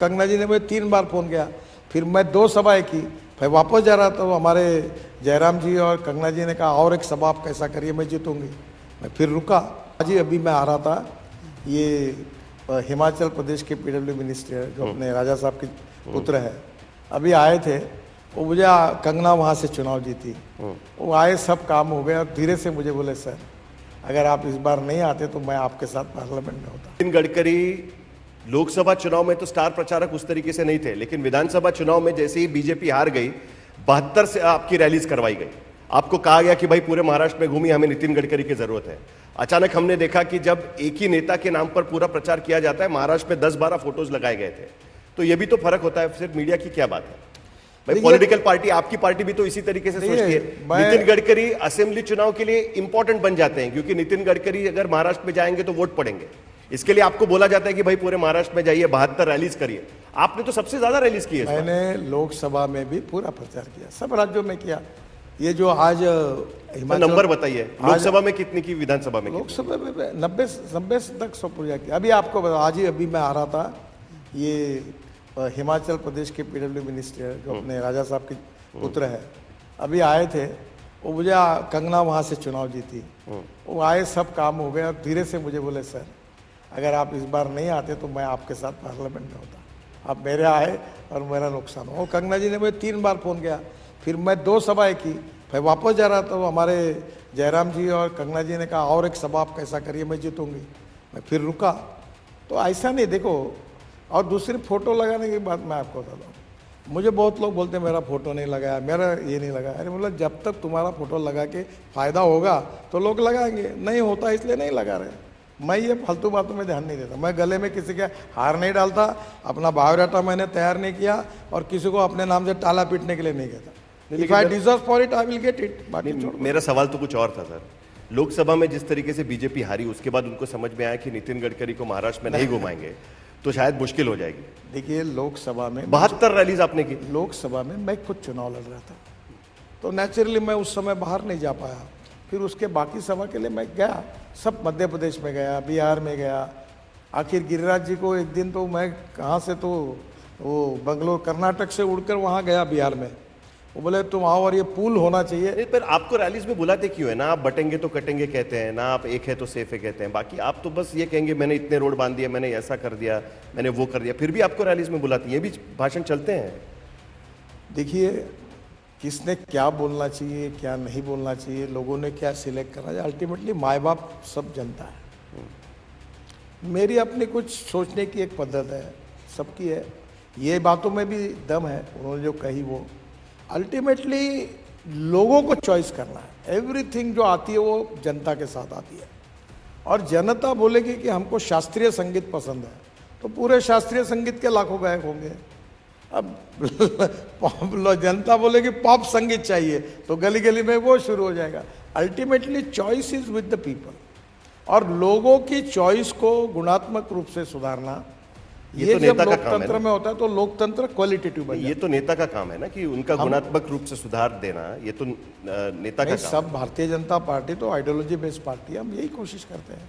कंगना जी ने मुझे 3 बार फ़ोन किया, फिर मैं 2 सभाएं की, फिर वापस जा रहा था तो हमारे जयराम जी और कंगना जी ने कहा और एक सभा आप कैसा करिए, मैं जीतूंगी। मैं फिर रुका। आज ही अभी मैं आ रहा था, ये हिमाचल प्रदेश के पीडब्ल्यू मिनिस्टर जो अपने राजा साहब के पुत्र है, अभी आए थे। वो मुझे कंगना वहाँ से चुनाव जीती, वो आए, सब काम हो गया और धीरे से मुझे बोले सर अगर आप इस बार नहीं आते तो मैं आपके साथ पार्लियामेंट में होता। नितिन गडकरी लोकसभा चुनाव में तो स्टार प्रचारक उस तरीके से नहीं थे, लेकिन विधानसभा चुनाव में जैसे ही बीजेपी हार गई 72 से आपकी रैलीज करवाई गई। आपको कहा गया कि भाई पूरे महाराष्ट्र में घूमी, हमें नितिन गडकरी की जरूरत है। अचानक हमने देखा कि जब एक ही नेता के नाम पर पूरा प्रचार किया जाता है, महाराष्ट्र में 10-12 फोटोज लगाए गए थे। तो ये भी तो फर्क होता है। सिर्फ मीडिया की क्या बात है भाई, पॉलिटिकल पार्टी, आपकी पार्टी भी तो इसी तरीके से सोचती है। नितिन गडकरी असेंबली चुनाव के लिए इंपॉर्टेंट बन जाते हैं, क्योंकि नितिन गडकरी अगर महाराष्ट्र में जाएंगे तो वोट पड़ेंगे। इसके लिए आपको बोला जाता है कि भाई पूरे महाराष्ट्र में जाइए, 72 रैलीज करिए। आपने तो सबसे ज्यादा रैलीज की है। मैंने लोकसभा में भी पूरा प्रचार किया, सब राज्यों में किया। ये जो आज नंबर बताइए, लोकसभा में कितनी की, विधानसभा में? लोकसभा में 90 तक सब पूरा किया। अभी आपको आज ही अभी मैं आ रहा था, ये हिमाचल प्रदेश के पीडब्ल्यू मिनिस्टर जो अपने राजा साहब के पुत्र है, अभी आए थे। वो मुझे कंगना वहाँ से चुनाव जीती, वो आए, सब काम हो गया और धीरे से मुझे बोले सर अगर आप इस बार नहीं आते तो मैं आपके साथ पार्लियामेंट में होता। आप मेरे आए और मेरा नुकसान हो। कंगना जी ने मुझे 3 बार फ़ोन किया, फिर मैं 2 सभाएं की, फिर वापस जा रहा था तो हमारे जयराम जी और कंगना जी ने कहा और एक सभा आप कैसा करिए, मैं जीतूंगी। मैं फिर रुका। तो ऐसा नहीं, देखो, और दूसरी फ़ोटो लगाने की बात मैं आपको बताता हूँ। मुझे बहुत लोग बोलते हैं मेरा फ़ोटो नहीं लगाया, मेरा ये नहीं लगाया। अरे मतलब जब तक तुम्हारा फ़ोटो लगा के फ़ायदा होगा तो लोग लगाएंगे, नहीं होता इसलिए नहीं लगा रहे। मैं ये फालतू बातों में ध्यान नहीं देता। मैं गले में किसी के हार नहीं डालता, अपना बायोडाटा मैंने तैयार नहीं किया और किसी को अपने नाम से टाला पीटने के लिए नहीं कहता। If I deserve for it I will get it. बाकी मेरा सवाल तो कुछ और था सर। लोकसभा में जिस तरीके से बीजेपी हारी, उसके बाद उनको समझ में आया कि नितिन गडकरी को महाराष्ट्र में नहीं घुमाएंगे तो शायद मुश्किल हो जाएगी। देखिए, लोकसभा में 72 रैलीज आपने की। लोकसभा में मैं खुद चुनाव लड़ रहा था, तो नेचुरली मैं उस समय बाहर नहीं जा पाया। फिर उसके बाकी सभा के लिए मैं गया, सब मध्य प्रदेश में गया, बिहार में गया। आखिर गिरिराज जी को एक दिन तो मैं कहाँ से, तो वो बंगलोर कर्नाटक से उड़कर वहाँ गया बिहार में। वो बोले तुम आओ और ये पुल होना चाहिए। पर आपको रैलीज में बुलाते क्यों है? ना आप बटेंगे तो कटेंगे कहते हैं, ना आप एक है तो सेफ है कहते हैं। बाकी आप तो बस ये कहेंगे मैंने इतने रोड बांध दिए, मैंने ऐसा कर दिया, मैंने वो कर दिया, फिर भी आपको रैलीज में बुलाती है। ये भी भाषण चलते हैं। देखिए, किसने क्या बोलना चाहिए, क्या नहीं बोलना चाहिए, लोगों ने क्या सिलेक्ट करना चाहिए, अल्टीमेटली माँ बाप सब जनता है। मेरी अपनी कुछ सोचने की एक पद्धत है, सबकी है। ये बातों में भी दम है, उन्होंने जो कही वो अल्टीमेटली लोगों को चॉइस करना है। एवरीथिंग जो आती है वो जनता के साथ आती है, और जनता बोलेगी कि हमको शास्त्रीय संगीत पसंद है तो पूरे शास्त्रीय संगीत के लाखों गायक होंगे। अब जनता बोलेगी पॉप संगीत चाहिए तो गली गली में वो शुरू हो जाएगा। Ultimately choice is with the people, और लोगों की चॉइस को गुणात्मक रूप से सुधारना, ये तो जब लोकतंत्र में होता है तो लोकतंत्र क्वालिटेटिव बन जाता है। ये तो नेता का काम है ना कि उनका गुणात्मक रूप से सुधार देना। ये तो नेता का काम। सब भारतीय जनता पार्टी तो आइडियोलॉजी बेस्ड पार्टी है, हम यही कोशिश करते हैं।